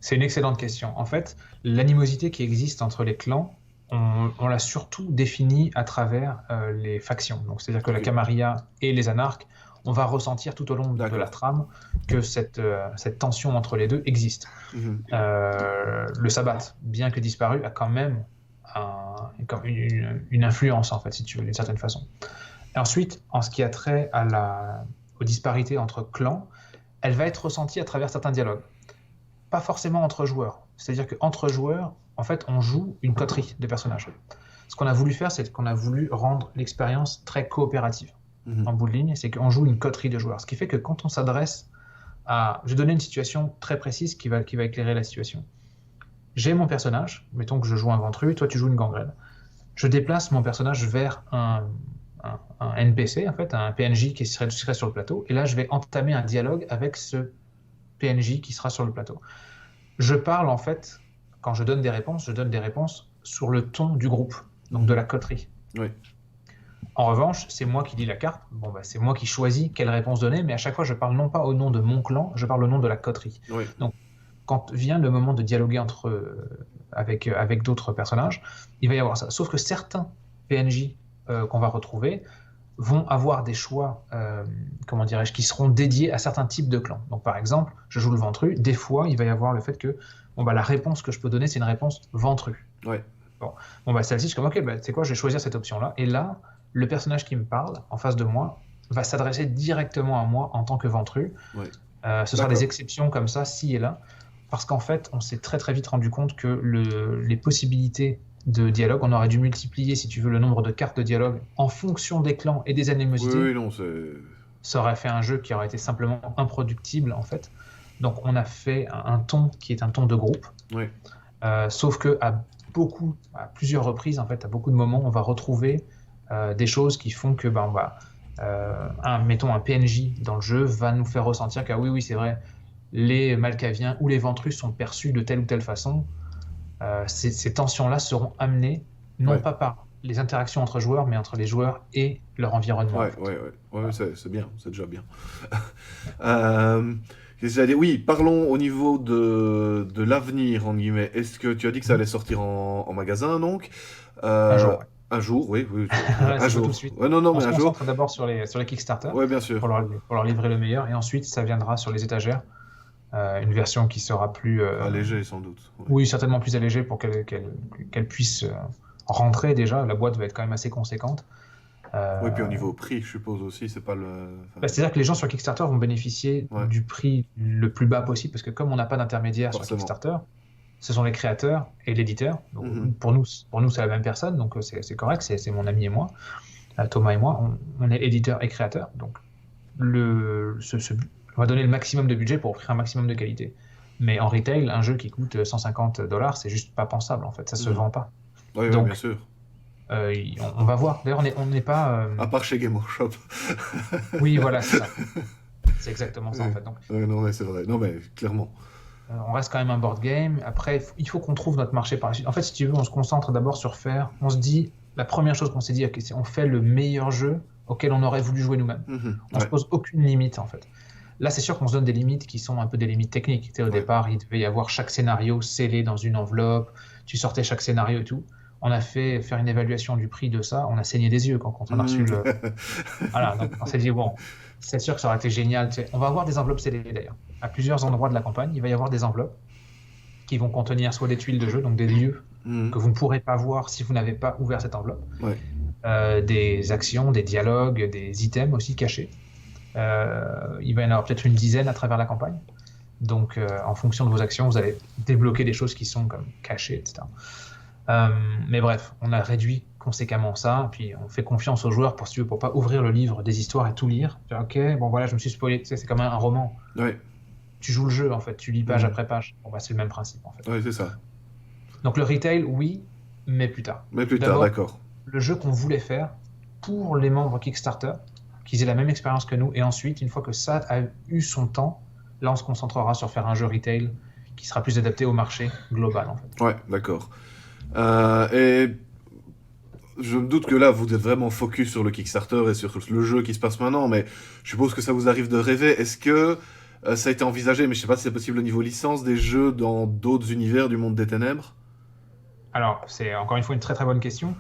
C'est une excellente question. En fait, l'animosité qui existe entre les clans, on l'a surtout définie à travers les factions. Donc, c'est-à-dire que la Camarilla et les Anarques, on va ressentir tout au long de la trame que cette tension entre les deux existe. Le Sabbat, bien que disparu, a quand même une influence, en fait, si tu veux, d'une certaine façon. Et ensuite, en ce qui a trait aux disparités entre clans, elle va être ressentie à travers certains dialogues. Pas forcément entre joueurs. C'est-à-dire qu'entre joueurs, en fait, on joue une coterie de personnages. Ce qu'on a voulu faire, c'est qu'on a voulu rendre l'expérience très coopérative. En bout de ligne, c'est qu'on joue une coterie de joueurs. Ce qui fait que quand on s'adresse à... Je vais donner une situation très précise qui va éclairer la situation. J'ai mon personnage, mettons que je joue un Ventru, toi tu joues une gangrène. Je déplace mon personnage vers un NPC, en fait, un PNJ qui serait sur le plateau, et là je vais entamer un dialogue avec ce PNJ qui sera sur le plateau. Je parle en fait, quand je donne des réponses sur le ton du groupe, donc de la coterie. Oui. En revanche, c'est moi qui lis la carte, c'est moi qui choisis quelle réponse donner, mais à chaque fois je parle non pas au nom de mon clan, je parle au nom de la coterie. Oui. Donc quand vient le moment de dialoguer avec d'autres personnages, il va y avoir ça. Sauf que certains PNJ qu'on va retrouver vont avoir des choix, comment dirais-je, qui seront dédiés à certains types de clans. Donc par exemple, je joue le Ventru, des fois il va y avoir le fait que la réponse que je peux donner, c'est une réponse Ventru. Ouais. Celle-ci, je suis comme, ok, tu sais quoi, je vais choisir cette option-là. Et là, le personnage qui me parle, en face de moi, va s'adresser directement à moi en tant que Ventru. Ouais. Ce sera des exceptions comme ça, ci et là, parce qu'en fait, on s'est très très vite rendu compte que les possibilités de dialogue, on aurait dû multiplier, si tu veux, le nombre de cartes de dialogue en fonction des clans et des animosités. Oui, non, ça aurait fait un jeu qui aurait été simplement improductible, en fait. Donc, on a fait un ton qui est un ton de groupe. Oui. Sauf que à plusieurs reprises, en fait, à beaucoup de moments, on va retrouver des choses qui font que, mettons, un PNJ dans le jeu va nous faire ressentir que, oui, c'est vrai, les Malkaviens ou les Ventrus sont perçus de telle ou telle façon. Ces tensions-là seront amenées, non pas par les interactions entre joueurs, mais entre les joueurs et leur environnement. Ouais, c'est bien, c'est déjà bien. Qu'est-ce que j'allais dire? Oui, parlons au niveau de l'avenir, en guillemets. Est-ce que tu as dit que ça allait sortir en magasin, donc? Un Euh, jour, ouais. un jour, oui, oui, Ouais, un c'est pas tout de jour. suite. Ouais, non, non, On mais se un jour. concentre d'abord sur les Kickstarter Ouais, bien sûr. pour leur livrer le meilleur, et ensuite ça viendra sur les étagères. Une version qui sera plus, Allégé, sans doute. Ouais. oui, certainement plus allégée pour qu'elle puisse rentrer déjà. La boîte va être quand même assez conséquente. Oui, puis au Euh, niveau prix, je suppose aussi, c'est pas le. Enfin, C'est-à-dire que les gens sur Kickstarter vont bénéficier ouais, du prix le plus bas possible, parce que comme on n'a pas d'intermédiaire sur forcément. Kickstarter, ce sont les créateurs et l'éditeur. Donc, Mhm. pour nous, c'est la même personne, donc c'est correct, c'est mon ami et moi, Thomas et moi, on est éditeur et créateur. Donc, on va donner le maximum de budget pour offrir un maximum de qualité. Mais en retail, un jeu qui coûte $150, c'est juste pas pensable en fait, ça se Mhm. vend pas. Oui, oui, bien Donc, sûr. on va voir. D'ailleurs, on n'est pas. À part chez Game Workshop. Oui, voilà, c'est ça. C'est exactement ça en Ouais. fait. Donc, Ouais, non, mais c'est vrai. Non, mais clairement. on reste quand même un board game. Après, il faut qu'on trouve notre marché par la suite. En fait, si tu veux, on se concentre d'abord sur faire. On se dit, la première chose qu'on s'est dit, ok, c'est on fait le meilleur jeu auquel on aurait voulu jouer nous-mêmes. Mhm. On se Ouais, pose aucune limite en fait. Là, c'est sûr qu'on se donne des limites qui sont un peu des limites techniques. Tu sais, au ouais. départ, il devait y avoir chaque scénario scellé dans une enveloppe. Tu sortais chaque scénario et tout. On a fait faire une évaluation du prix de ça. On a saigné des yeux quand on a reçu Mhm. le. Voilà, donc on s'est dit, bon, c'est sûr que ça aurait été génial. Tu sais. On va avoir des enveloppes scellées d'ailleurs. À plusieurs endroits de la campagne, il va y avoir des enveloppes qui vont contenir soit des tuiles de jeu, donc des lieux Mhm. que vous ne pourrez pas voir si vous n'avez pas ouvert cette enveloppe, Ouais. des actions, des dialogues, des items aussi cachés. Il va y en avoir peut-être une dizaine à travers la campagne. Donc, en fonction de vos actions, vous allez débloquer des choses qui sont comme cachées, etc. Mais bref, on a réduit conséquemment ça, puis on fait confiance aux joueurs pour, si tu veux, pour pas ouvrir le livre des histoires et tout lire. Dire, ok, bon voilà, je me suis spoilé, tu sais, c'est comme un roman. Ouais. Tu joues le jeu en fait, tu lis page Mhm. après page. Bon, bah, c'est le même principe en fait. Ouais, c'est ça. Donc le retail, oui, mais plus tard. Mais plus tard, D'abord, d'accord. le jeu qu'on voulait faire pour les membres Kickstarter, qu'ils aient la même expérience que nous, et ensuite, une fois que ça a eu son temps, là on se concentrera sur faire un jeu retail qui sera plus adapté au marché global en fait. Ouais, d'accord. Et je me doute que là, vous êtes vraiment focus sur le Kickstarter et sur le jeu qui se passe maintenant, mais je suppose que ça vous arrive de rêver. Est-ce que ça a été envisagé, mais je sais pas si c'est possible au niveau licence, des jeux dans d'autres univers du monde des ténèbres? Alors, c'est encore une fois une très très bonne question.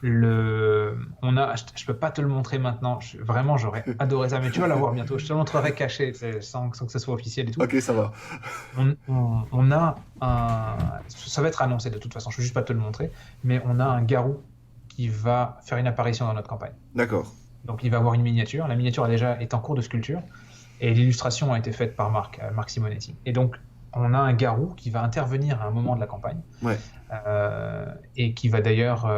Je peux pas te le montrer maintenant. Vraiment, j'aurais adoré ça, mais tu vas l'avoir bientôt. Je te le montrerai caché, sans que ce soit officiel et tout. Ok, ça va. On a ça va être annoncé de toute façon. Je ne veux juste pas te le montrer, mais on a un garou qui va faire une apparition dans notre campagne. D'accord. Donc, il va avoir une miniature. La miniature est en cours de sculpture et l'illustration a été faite par Marc Simonetti. Et donc, on a un garou qui va intervenir à un moment de la campagne. Ouais. Et qui va d'ailleurs,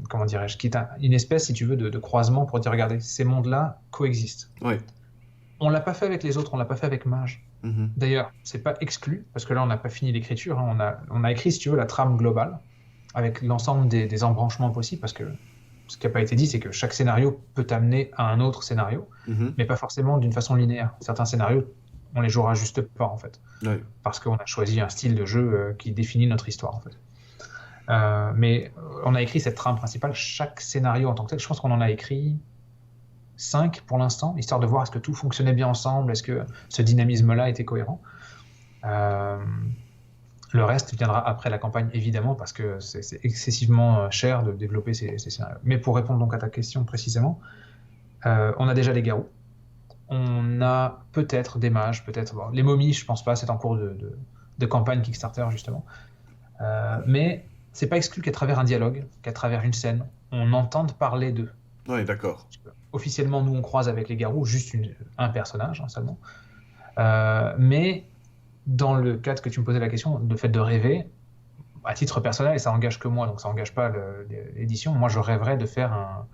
comment dirais-je, qui est une espèce, si tu veux, de croisement pour dire, regardez, ces mondes-là coexistent. Ouais. On l'a pas fait avec les autres, on l'a pas fait avec Mage. Mhm. D'ailleurs, c'est pas exclu, parce que là, on n'a pas fini l'écriture, hein. On a écrit, si tu veux, la trame globale, avec l'ensemble des embranchements possibles, parce que ce qui n'a pas été dit, c'est que chaque scénario peut amener à un autre scénario, Mhm. mais pas forcément d'une façon linéaire. Certains scénarios, on les jouera juste pas, en fait, Ouais. parce qu'on a choisi un style de jeu qui définit notre histoire, en fait. Mais on a écrit cette trame principale, chaque scénario en tant que tel, je pense qu'on en a écrit 5 pour l'instant, histoire de voir est-ce que tout fonctionnait bien ensemble, est-ce que ce dynamisme-là était cohérent. Le reste viendra après la campagne, évidemment, parce que c'est excessivement cher de développer ces scénarios. Mais pour répondre donc à ta question précisément, on a déjà les garous, on a peut-être des mages, peut-être les momies, je pense pas, c'est en cours de campagne Kickstarter justement. Mais c'est pas exclu qu'à travers un dialogue, qu'à travers une scène, on entende parler d'eux. Ouais, d'accord. Officiellement, nous on croise avec les garous juste un personnage hein, seulement. Mais dans le cadre que tu me posais la question, le fait de rêver, à titre personnel, et ça engage que moi, donc ça engage pas l'édition, moi je rêverais de faire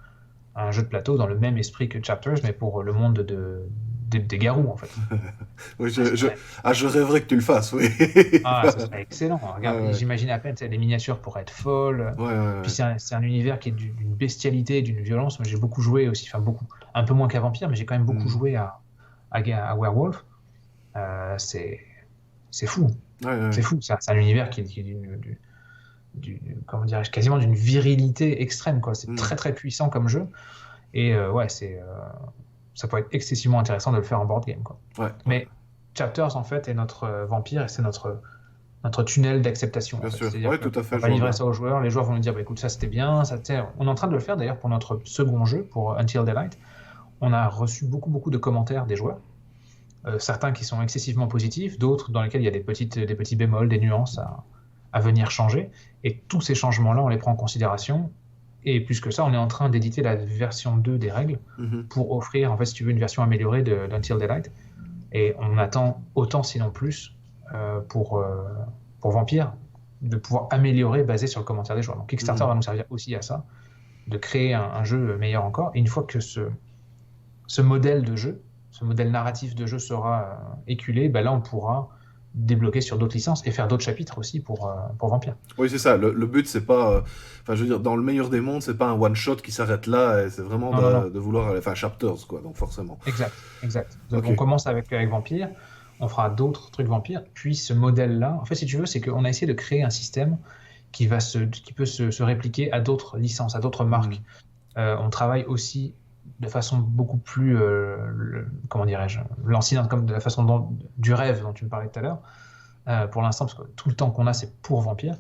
un jeu de plateau dans le même esprit que Chapters, mais pour le monde des garous, en fait. Oui, serait- je rêverais que tu le fasses, oui. Ce serait excellent. Regarde, Ouais, ouais. j'imagine à peine, tu sais, les miniatures pourraient être folles. Ouais, ouais, Puis ouais. c'est un univers qui est d'une bestialité, d'une violence. Moi, j'ai beaucoup joué aussi, enfin beaucoup, un peu moins qu'à Vampire, mais j'ai quand même beaucoup Mhm. joué à Werewolf. C'est fou, Ouais, ouais. c'est fou. C'est un univers qui est comment dirais-je, quasiment d'une virilité extrême, quoi. C'est Mhm. très très puissant comme jeu. Et ouais, ça peut être excessivement intéressant de le faire en board game, quoi. Ouais, ouais. Mais Chapters, en fait, est notre vampire et c'est notre tunnel d'acceptation. Bien En fait. sûr, C'est-à-dire oui, tout à fait. on va livrer ça aux joueurs, les joueurs vont nous dire, bah, écoute, ça c'était bien, on est en train de le faire d'ailleurs pour notre second jeu, pour Until Daylight. On a reçu beaucoup de commentaires des joueurs, certains qui sont excessivement positifs, d'autres dans lesquels il y a des petits bémols, des nuances à venir changer, et tous ces changements-là, on les prend en considération, et plus que ça, on est en train d'éditer la version 2 des règles pour offrir, en fait, si tu veux, une version améliorée d'Until Daylight, et on attend autant, sinon plus, pour Vampire, de pouvoir améliorer basé sur le commentaire des joueurs. Donc Kickstarter va nous servir aussi à ça, de créer un jeu meilleur encore. Et une fois que ce modèle de jeu, ce modèle narratif de jeu sera éculé, là on pourra débloquer sur d'autres licences et faire d'autres chapitres aussi pour Vampire. Oui, c'est ça. Le but, c'est pas... Enfin, je veux dire, dans le meilleur des mondes, c'est pas un one-shot qui s'arrête là, et c'est vraiment de vouloir aller... Enfin, chapters, quoi, donc forcément. Exact. Donc on commence avec Vampire, on fera d'autres trucs Vampire, puis ce modèle-là, en fait, si tu veux, c'est qu'on a essayé de créer un système qui peut se répliquer à d'autres licences, à d'autres marques. On travaille aussi de façon beaucoup plus, comment dirais-je, lancinante, comme de la façon du rêve dont tu me parlais tout à l'heure, pour l'instant, parce que tout le temps qu'on a, c'est pour Vampire,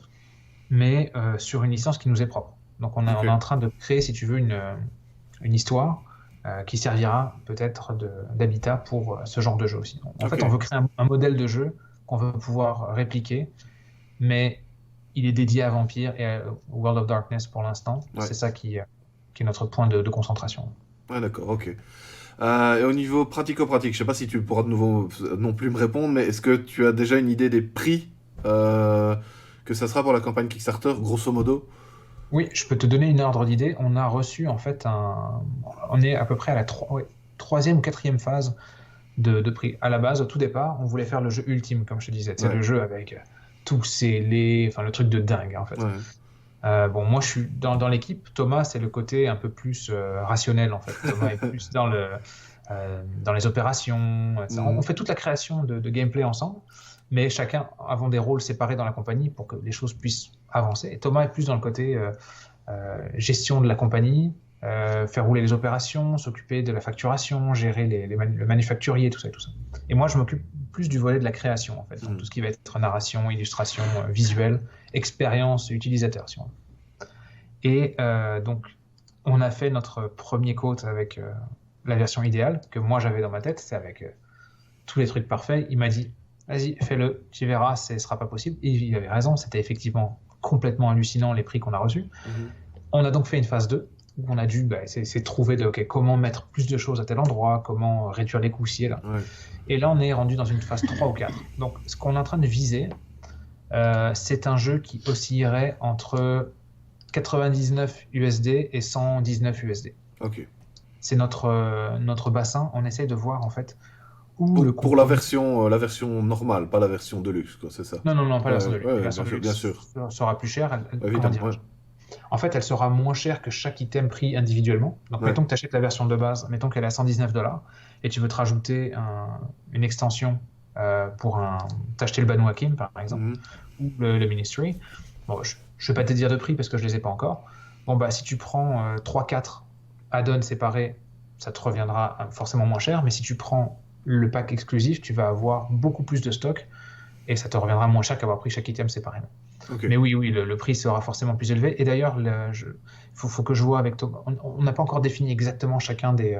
mais sur une licence qui nous est propre. Donc on est en train de créer, si tu veux, une histoire qui servira peut-être d'habitat pour ce genre de jeu aussi. En fait, on veut créer un modèle de jeu qu'on veut pouvoir répliquer, mais il est dédié à Vampire et à World of Darkness pour l'instant. C'est ça qui est notre point de concentration. Ah d'accord, ok. Et au niveau pratico-pratique, je sais pas si tu pourras de nouveau non plus me répondre, mais est-ce que tu as déjà une idée des prix que ça sera pour la campagne Kickstarter, grosso modo? Oui, je peux te donner une ordre d'idée. On a reçu en fait on est à peu près à la troisième ou quatrième phase de prix. À la base, au tout départ, on voulait faire le jeu ultime, comme je te disais. C'est le jeu avec tous enfin le truc de dingue en fait. Moi je suis dans l'équipe. Thomas, c'est le côté un peu plus rationnel en fait. Thomas est plus dans les opérations. On fait toute la création de gameplay ensemble, mais chacun avons des rôles séparés dans la compagnie pour que les choses puissent avancer. Et Thomas est plus dans le côté gestion de la compagnie, faire rouler les opérations, s'occuper de la facturation, gérer le manufacturier, tout ça. Et moi, je m'occupe plus du volet de la création, en fait. Donc, tout ce qui va être narration, illustration, visuel, expérience utilisateur, si on veut. Et donc, on a fait notre premier quote avec la version idéale que moi, j'avais dans ma tête. C'est avec tous les trucs parfaits. Il m'a dit, vas-y, fais-le, tu verras, ce sera pas possible. Et il avait raison, c'était effectivement complètement hallucinant les prix qu'on a reçus. On a donc fait une phase 2 où on a dû c'est trouver comment mettre plus de choses à tel endroit, comment réduire les coûts ci et là. Et là, on est rendu dans une phase 3 ou 4. Donc, ce qu'on est en train de viser, c'est un jeu qui oscillerait entre 99 USD et 119 USD. C'est notre bassin. On essaye de voir en fait pour la version normale, pas la version de luxe, quoi, c'est ça? Non, pas la version de luxe. La version de luxe bien sûr. sera plus chère. Évidemment. En fait, elle sera moins chère que chaque item pris individuellement. Donc, mettons que tu achètes la version de base, mettons qu'elle est à $119 et tu veux te rajouter une extension pour t'acheter le Banu Hakim, par exemple, ou le Ministry. Bon, je ne vais pas te dire de prix parce que je ne les ai pas encore. Si tu prends 3-4 add-ons séparés, ça te reviendra forcément moins cher. Mais si tu prends le pack exclusif, tu vas avoir beaucoup plus de stock et ça te reviendra moins cher qu'avoir pris chaque item séparément. Mais oui, le prix sera forcément plus élevé. Et d'ailleurs, faut que je vois avec toi. On n'a pas encore défini exactement chacun des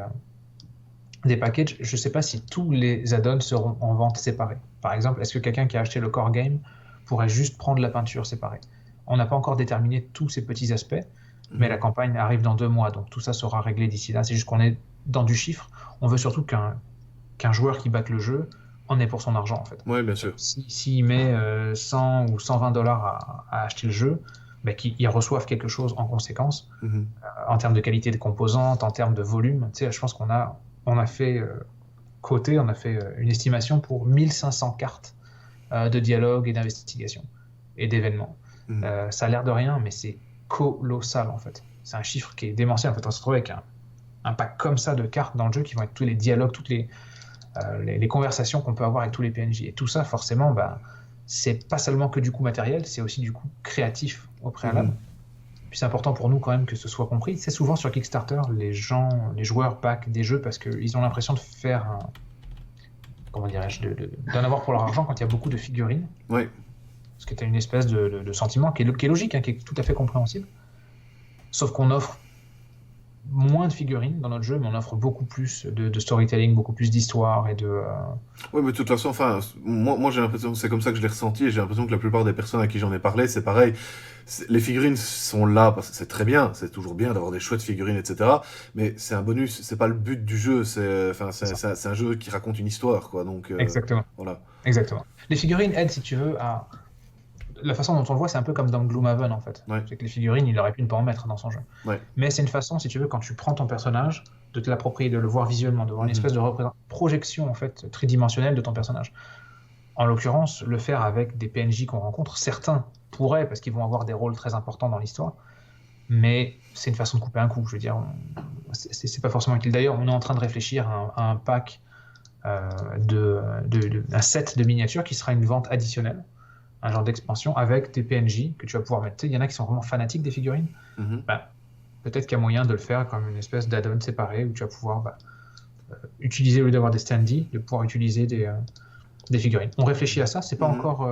packages. Je ne sais pas si tous les add-ons seront en vente séparée. Par exemple, est-ce que quelqu'un qui a acheté le core game pourrait juste prendre la peinture séparée? On n'a pas encore déterminé tous ces petits aspects, mais la campagne arrive dans 2 mois, donc tout ça sera réglé d'ici là. C'est juste qu'on est dans du chiffre. On veut surtout qu'un joueur qui batte le jeu en ait pour son argent, en fait. Oui, bien sûr. S'il met 100 ou $120 à acheter le jeu, qu'ils reçoivent quelque chose en conséquence, en termes de qualité de composantes, en termes de volume. Tu sais, je pense qu'on a fait on a fait une estimation pour 1500 cartes de dialogue et d'investigation et d'événements. Ça a l'air de rien, mais c'est colossal, en fait. C'est un chiffre qui est démentiel. En fait, on se retrouve avec un pack comme ça de cartes dans le jeu qui vont être tous les dialogues, toutes les conversations qu'on peut avoir avec tous les PNJ. Et tout ça, forcément, c'est pas seulement que du coût matériel, c'est aussi du coût créatif au préalable. Puis c'est important pour nous quand même que ce soit compris. C'est souvent sur Kickstarter, les joueurs packent des jeux parce qu'ils ont l'impression de faire comment dirais-je, d'en avoir pour leur argent quand il y a beaucoup de figurines. Ouais. Ce qui est une espèce de sentiment qui est logique, hein, qui est tout à fait compréhensible. Sauf qu'on offre moins de figurines dans notre jeu, mais on offre beaucoup plus de storytelling, beaucoup plus d'histoire et de... Ouais, mais de toute façon, enfin, moi j'ai l'impression, c'est comme ça que je l'ai ressenti, et j'ai l'impression que la plupart des personnes à qui j'en ai parlé, c'est pareil. Les figurines sont là, parce que c'est très bien, c'est toujours bien d'avoir des chouettes figurines, etc. Mais c'est un bonus, c'est pas le but du jeu, c'est un jeu qui raconte une histoire, quoi, donc Exactement. voilà. Exactement. Les figurines aident, si tu veux, à... La façon dont on le voit, c'est un peu comme dans Gloomhaven, en fait. Ouais. C'est que les figurines, il aurait pu ne pas en mettre dans son jeu. Ouais. Mais c'est une façon, si tu veux, quand tu prends ton personnage, de te l'approprier, de le voir visuellement, de voir une espèce de projection, en fait, tridimensionnelle de ton personnage. En l'occurrence, le faire avec des PNJ qu'on rencontre, certains pourraient, parce qu'ils vont avoir des rôles très importants dans l'histoire, mais c'est une façon de couper un coup. Je veux dire, c'est pas forcément utile. D'ailleurs, on est en train de réfléchir à un pack, un set de miniatures qui sera une vente additionnelle, un genre d'expansion avec des PNJ que tu vas pouvoir mettre. Il y en a qui sont vraiment fanatiques des figurines. Peut-être qu'il y a moyen de le faire comme une espèce d'add-on séparé où tu vas pouvoir utiliser, au lieu d'avoir des standees, de pouvoir utiliser des figurines. On réfléchit à ça, c'est pas encore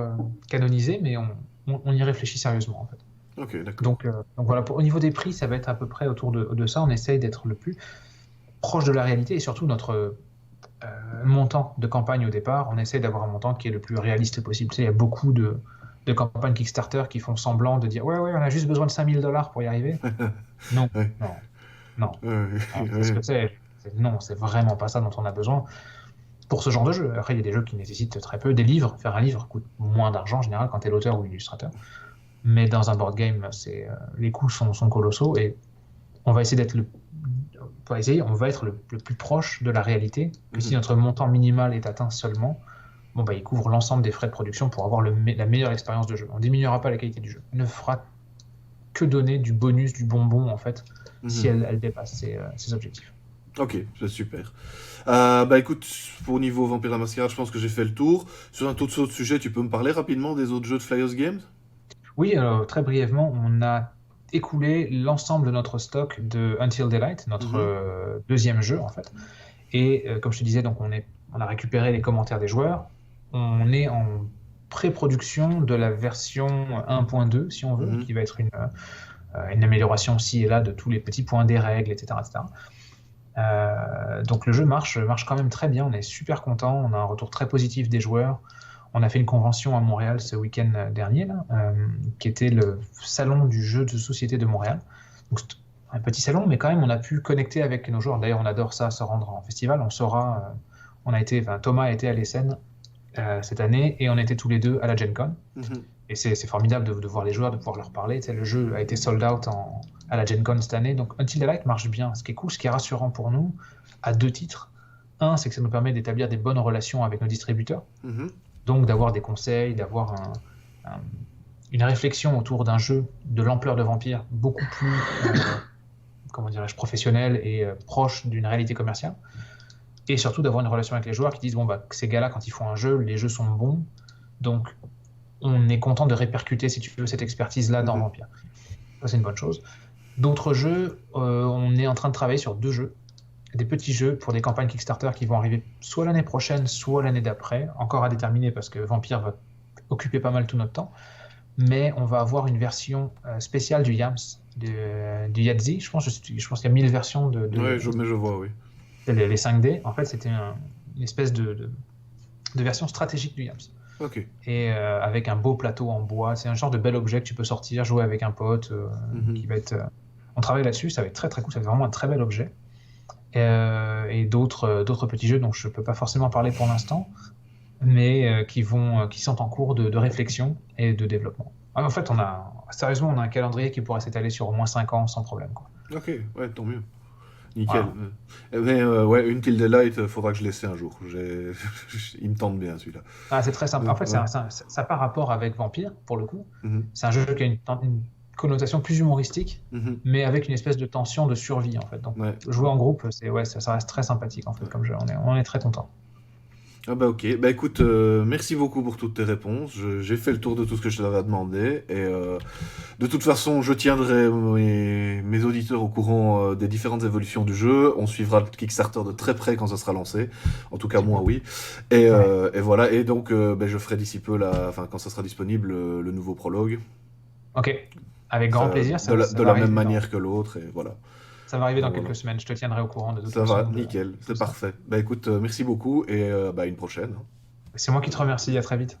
canonisé, mais on y réfléchit sérieusement en fait. Ok, d'accord. Donc voilà, au niveau des prix, ça va être à peu près autour de ça. On essaye d'être le plus proche de la réalité et surtout notre montant de campagne au départ, on essaie d'avoir un montant qui est le plus réaliste possible. Tu sais, il y a beaucoup de campagnes Kickstarter qui font semblant de dire ouais, on a juste besoin de $5,000 pour y arriver. Non, Ouais. non. C'est ce que c'est. Non, c'est vraiment pas ça dont on a besoin pour ce genre de jeu. Après, il y a des jeux qui nécessitent très peu. Des livres, faire un livre coûte moins d'argent en général quand tu es l'auteur ou l'illustrateur. Mais dans un board game, les coûts sont colossaux et on va essayer d'être on va être le plus proche de la réalité, que si notre montant minimal est atteint seulement, il couvre l'ensemble des frais de production pour avoir la meilleure expérience de jeu. On ne diminuera pas la qualité du jeu. On ne fera que donner du bonus, du bonbon, en fait, si elle dépasse ses objectifs. Ok, c'est super. Écoute, pour niveau Vampire la Mascarade, je pense que j'ai fait le tour. Sur un autre sujet, tu peux me parler rapidement des autres jeux de Flyers Games ? Oui, alors très brièvement, on a écoulé l'ensemble de notre stock de Until Daylight, notre deuxième jeu en fait. Et comme je te disais, donc on a récupéré les commentaires des joueurs. On est en pré-production de la version 1.2, si on veut, qui va être une amélioration ci et là de tous les petits points des règles, etc. Donc le jeu marche quand même très bien. On est super content. On a un retour très positif des joueurs. On a fait une convention à Montréal ce week-end dernier, qui était le salon du jeu de société de Montréal. Donc, c'est un petit salon, mais quand même, on a pu connecter avec nos joueurs. D'ailleurs, on adore ça, se rendre en festival. Thomas a été à l'Essen cette année, et on était tous les deux à la Gen Con. Et c'est formidable de voir les joueurs, de pouvoir leur parler. Le jeu a été sold out à la Gen Con cette année. Donc, Until Daylight marche bien. Ce qui est cool, ce qui est rassurant pour nous, à 2 titres. Un, c'est que ça nous permet d'établir des bonnes relations avec nos distributeurs. Donc d'avoir des conseils, d'avoir une réflexion autour d'un jeu de l'ampleur de Vampire beaucoup plus professionnelle et proche d'une réalité commerciale. Et surtout d'avoir une relation avec les joueurs qui disent ces gars-là, quand ils font un jeu, les jeux sont bons. Donc on est content de répercuter, si tu veux, cette expertise-là dans Vampire. Ça, c'est une bonne chose. D'autres jeux, on est en train de travailler sur 2 jeux. Des petits jeux pour des campagnes Kickstarter qui vont arriver soit l'année prochaine, soit l'année d'après, encore à déterminer parce que Vampire va occuper pas mal tout notre temps. Mais on va avoir une version spéciale du YAMS, du Yahtzee. Je pense qu'il y a 1000 versions de oui, je vois, oui. Les 5D. En fait, c'était une espèce de version stratégique du YAMS. Ok. Et avec un beau plateau en bois. C'est un genre de bel objet que tu peux sortir, jouer avec un pote. Qui va être, on travaille là-dessus, ça va être très très cool. Ça va être vraiment un très bel objet. Et d'autres petits jeux dont je ne peux pas forcément parler pour l'instant, mais qui sont en cours de réflexion et de développement. En fait, on a un calendrier qui pourrait s'étaler sur au moins 5 ans sans problème, quoi. Ok, ouais, tant mieux. Nickel. Voilà. Until Daylight, faudra que je l'essaie un jour. Il me tente bien, celui-là. C'est très simple. En fait, ça n'a pas rapport avec Vampire, pour le coup. C'est un jeu qui a une connotation plus humoristique, mais avec une espèce de tension de survie en fait. Donc jouer en groupe, ça reste très sympathique en fait comme jeu. On est très content. Ah bah ok, bah écoute, merci beaucoup pour toutes tes réponses. J'ai fait le tour de tout ce que je t'avais demandé et de toute façon, je tiendrai mes auditeurs au courant des différentes évolutions du jeu. On suivra le Kickstarter de très près quand ça sera lancé. En tout cas, moi, Super. oui. Ouais. Et voilà. Et donc, ben, je ferai d'ici peu, enfin, quand ça sera disponible, le nouveau prologue. Ok, avec grand plaisir, ça De va la même arriver manière que l'autre. Et voilà. ça va arriver dans Voilà. quelques semaines. Je te tiendrai au courant de toute Ça va, façon de nickel. tout C'est ça. parfait. Bah écoute, merci beaucoup et bah, à une prochaine. C'est moi qui te remercie. À très vite.